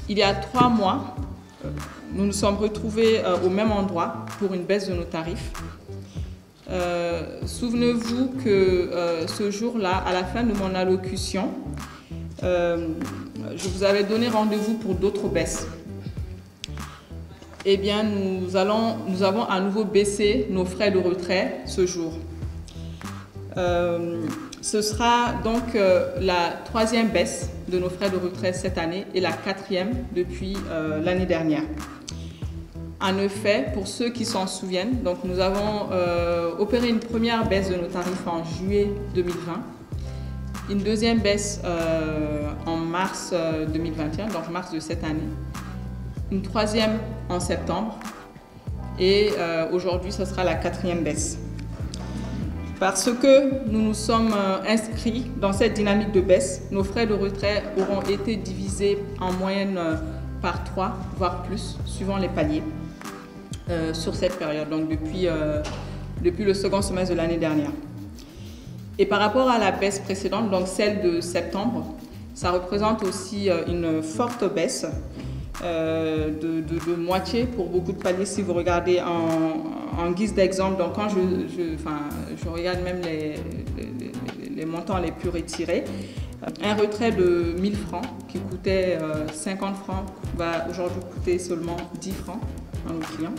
Il y a 3 mois, nous nous sommes retrouvés au même endroit pour une baisse de nos tarifs. Souvenez-vous que ce jour-là, à la fin de mon allocution, je vous avais donné rendez-vous pour d'autres baisses. Eh bien, nous avons à nouveau baissé nos frais de retrait ce jour. Ce sera donc la 3e baisse de nos frais de retrait cette année et la 4e depuis l'année dernière. En effet, pour ceux qui s'en souviennent, donc nous avons opéré une première baisse de nos tarifs en juillet 2020, une deuxième baisse en mars 2021, donc mars de cette année, une 3e en septembre et aujourd'hui ce sera la 4e baisse. Parce que nous nous sommes inscrits dans cette dynamique de baisse, nos frais de retrait auront été divisés en moyenne par 3, voire plus, suivant les paliers, sur cette période, donc depuis le second semestre de l'année dernière. Et par rapport à la baisse précédente, donc celle de septembre, ça représente aussi une forte baisse de moitié pour beaucoup de paliers si vous regardez en guise d'exemple. Donc quand je regarde même les montants les plus retirés, un retrait de 1000 francs qui coûtait 50 francs va aujourd'hui coûter seulement 10 francs à nos clients.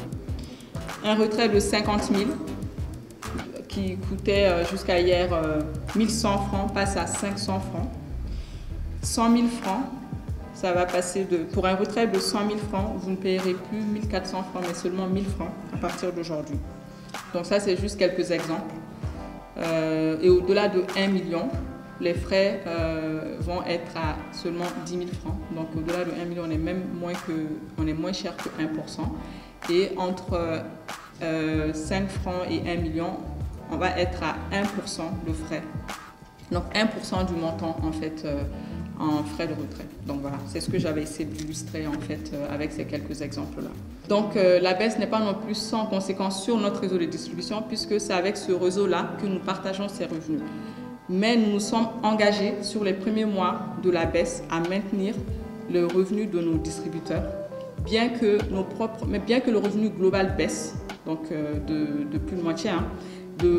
Un retrait de 50 000 qui coûtait jusqu'à hier 1100 francs passe à 500 francs. 100 000 francs, ça va passer pour un retrait de 100 000 francs, vous ne payerez plus 1400 francs, mais seulement 1000 francs à partir d'aujourd'hui. Donc ça, c'est juste quelques exemples. Et au-delà de 1 million, les frais vont être à seulement 10 000 francs. Donc au-delà de 1 million, on est moins cher que 1%. Et entre 5 francs et 1 million, on va être à 1% de frais. Donc 1% du montant en fait en frais de retrait. Donc voilà, c'est ce que j'avais essayé d'illustrer en fait avec ces quelques exemples-là. Donc la baisse n'est pas non plus sans conséquence sur notre réseau de distribution puisque c'est avec ce réseau-là que nous partageons ces revenus. Mais nous nous sommes engagés sur les premiers mois de la baisse à maintenir le revenu de nos distributeurs, bien que le revenu global baisse, donc de plus de moitié,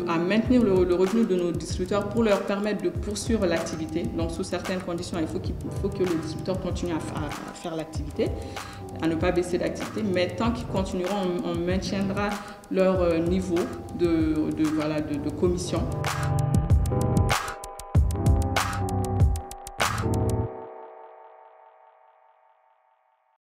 à maintenir le revenu de nos distributeurs pour leur permettre de poursuivre l'activité. Donc sous certaines conditions, il faut que les distributeurs continuent à faire l'activité, à ne pas baisser d'activité, mais tant qu'ils continueront, on maintiendra leur niveau de commission.